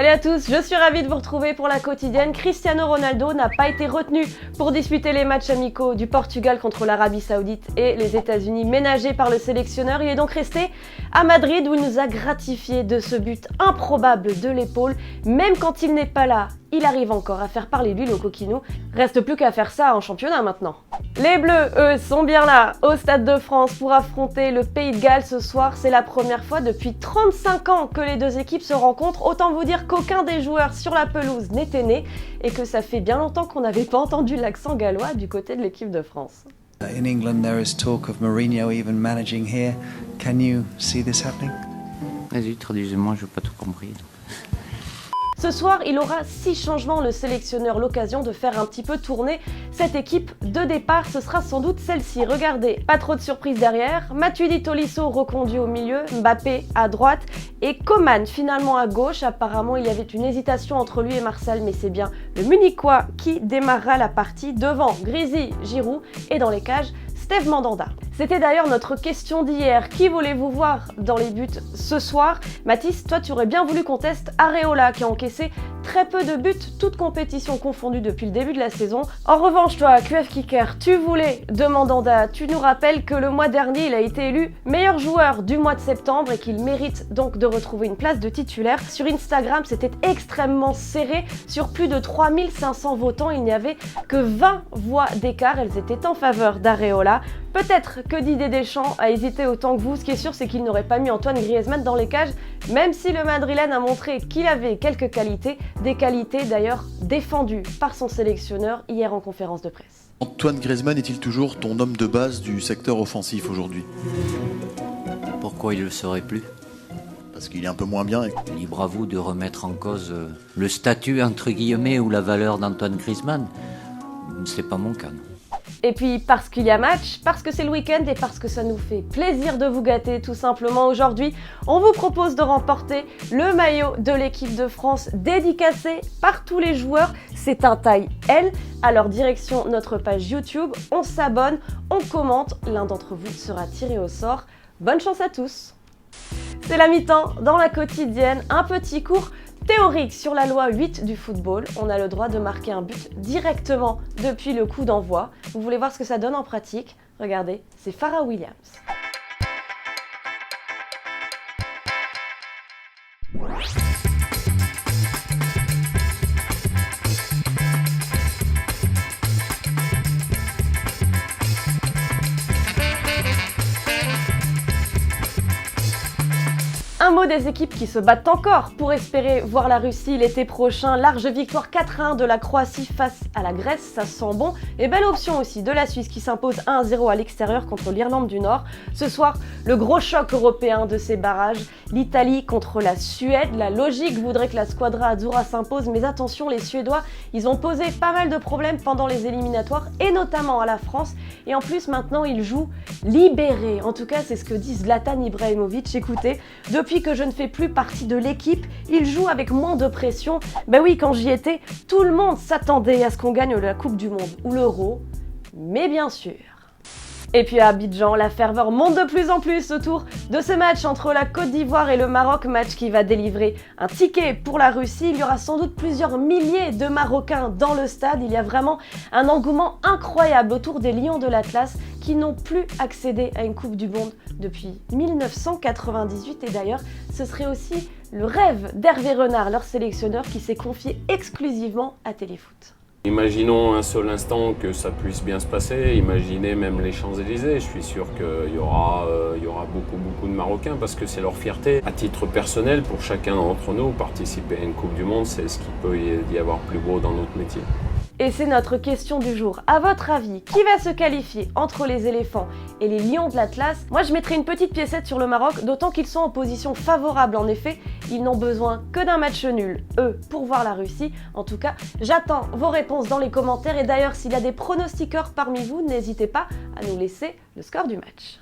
Salut à tous, je suis ravie de vous retrouver pour la quotidienne. Cristiano Ronaldo n'a pas été retenu pour disputer les matchs amicaux du Portugal contre l'Arabie Saoudite et les États-Unis ménagés par le sélectionneur. Il est donc resté à Madrid où il nous a gratifié de ce but improbable de l'épaule. Même quand il n'est pas là, il arrive encore à faire parler lui le coquinou. Reste plus qu'à faire ça en championnat maintenant. Les Bleus, eux, sont bien là au Stade de France pour affronter le Pays de Galles ce soir. C'est la première fois depuis 35 ans que les deux équipes se rencontrent. Autant vous dire qu'aucun des joueurs sur la pelouse n'était né et que ça fait bien longtemps qu'on n'avait pas entendu l'accent gallois du côté de l'équipe de France. In England there is talk of Mourinho even managing here. Can you see this happening? Vas-y, traduisez-moi, je n'ai pas tout compris. Ce soir, il aura 6 changements, le sélectionneur, l'occasion de faire un petit peu tourner cette équipe de départ. Ce sera sans doute celle-ci. Regardez, pas trop de surprises derrière. Matuidi Tolisso reconduit au milieu, Mbappé à droite et Coman finalement à gauche. Apparemment, il y avait une hésitation entre lui et Marcel, mais c'est bien le Munichois qui démarrera la partie devant Grisi, Giroud et dans les cages, Steve Mandanda. C'était d'ailleurs notre question d'hier. Qui voulez-vous voir dans les buts ce soir? Mathis, toi tu aurais bien voulu qu'on teste Areola qui a encaissé très peu de buts, toutes compétitions confondues depuis le début de la saison. En revanche, toi, QF Kicker, tu voulais de Mandanda. Tu nous rappelles que le mois dernier, il a été élu meilleur joueur du mois de septembre et qu'il mérite donc de retrouver une place de titulaire. Sur Instagram, c'était extrêmement serré. Sur plus de 3500 votants, il n'y avait que 20 voix d'écart. Elles étaient en faveur d'Areola. Peut-être que Didier Deschamps a hésité autant que vous. Ce qui est sûr, c'est qu'il n'aurait pas mis Antoine Griezmann dans les cages, même si le Madrilène a montré qu'il avait quelques qualités, des qualités d'ailleurs défendues par son sélectionneur hier en conférence de presse. Antoine Griezmann est-il toujours ton homme de base du secteur offensif aujourd'hui? Pourquoi il ne le serait plus? Parce qu'il est un peu moins bien. Libre à vous de remettre en cause le statut, entre guillemets, ou la valeur d'Antoine Griezmann. C'est pas mon cas, non. Et puis parce qu'il y a match, parce que c'est le week-end et parce que ça nous fait plaisir de vous gâter tout simplement. Aujourd'hui, on vous propose de remporter le maillot de l'équipe de France dédicacé par tous les joueurs. C'est un taille L. Alors direction notre page YouTube, on s'abonne, on commente. L'un d'entre vous sera tiré au sort. Bonne chance à tous. C'est la mi-temps dans la quotidienne, un petit cours théorique sur la loi 8 du football. On a le droit de marquer un but directement depuis le coup d'envoi. Vous voulez voir ce que ça donne en pratique? Regardez, c'est Farah Williams. Un mot des équipes qui se battent encore pour espérer voir la Russie l'été prochain. Large victoire 4-1 de la Croatie face à la Grèce, ça sent bon. Et belle option aussi de la Suisse qui s'impose 1-0 à l'extérieur contre l'Irlande du Nord. Ce soir, le gros choc européen de ces barrages. L'Italie contre la Suède. La logique voudrait que la Squadra Azzurra s'impose, mais attention, les Suédois, ils ont posé pas mal de problèmes pendant les éliminatoires et notamment à la France. Et en plus, maintenant, ils jouent libérés. En tout cas, c'est ce que dit Zlatan Ibrahimovic. Écoutez, depuis que je ne fais plus partie de l'équipe, il joue avec moins de pression. Ben oui, quand j'y étais, tout le monde s'attendait à ce qu'on gagne la Coupe du Monde ou l'Euro, mais bien sûr. Et puis à Abidjan, la ferveur monte de plus en plus autour de ce match entre la Côte d'Ivoire et le Maroc, match qui va délivrer un ticket pour la Russie. Il y aura sans doute plusieurs milliers de Marocains dans le stade. Il y a vraiment un engouement incroyable autour des Lions de l'Atlas qui n'ont plus accédé à une Coupe du Monde depuis 1998. Et d'ailleurs, ce serait aussi le rêve d'Hervé Renard, leur sélectionneur, qui s'est confié exclusivement à Téléfoot. Imaginons un seul instant que ça puisse bien se passer, imaginez même les Champs-Élysées, je suis sûr qu'il y aura beaucoup de Marocains parce que c'est leur fierté. À titre personnel, pour chacun d'entre nous, participer à une Coupe du Monde, c'est ce qu'il peut y avoir plus beau dans notre métier. Et c'est notre question du jour. À votre avis, qui va se qualifier entre les éléphants et les lions de l'Atlas? Moi, je mettrais une petite piécette sur le Maroc, d'autant qu'ils sont en position favorable. En effet, ils n'ont besoin que d'un match nul, eux, pour voir la Russie. En tout cas, j'attends vos réponses dans les commentaires. Et d'ailleurs, s'il y a des pronostiqueurs parmi vous, n'hésitez pas à nous laisser le score du match.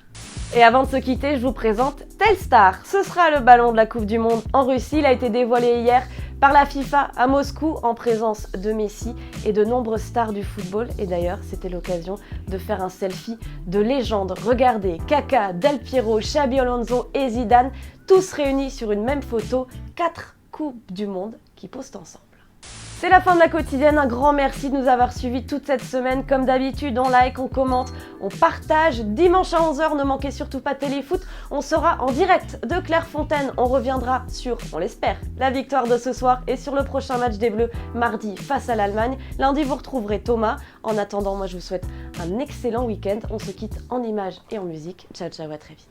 Et avant de se quitter, je vous présente Telstar. Ce sera le ballon de la Coupe du Monde en Russie. Il a été dévoilé hier par la FIFA à Moscou en présence de Messi et de nombreuses stars du football. Et d'ailleurs, c'était l'occasion de faire un selfie de légende. Regardez, Kaka, Del Piero, Xabi Alonso et Zidane, tous réunis sur une même photo. 4 Coupe du Monde qui posent ensemble. C'est la fin de la quotidienne, un grand merci de nous avoir suivis toute cette semaine. Comme d'habitude, on like, on commente, on partage. Dimanche à 11h, ne manquez surtout pas Téléfoot. On sera en direct de Clairefontaine. On reviendra sur, on l'espère, la victoire de ce soir et sur le prochain match des Bleus, mardi face à l'Allemagne. Lundi, vous retrouverez Thomas. En attendant, moi je vous souhaite un excellent week-end. On se quitte en images et en musique. Ciao, ciao, à très vite.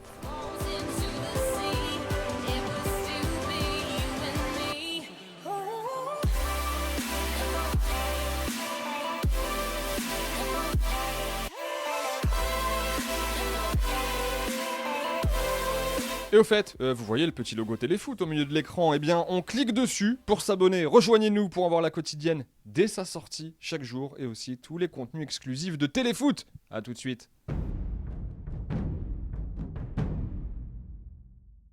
Et au fait, vous voyez le petit logo Téléfoot au milieu de l'écran, eh bien on clique dessus pour s'abonner. Rejoignez-nous pour avoir la quotidienne dès sa sortie chaque jour et aussi tous les contenus exclusifs de Téléfoot. A tout de suite.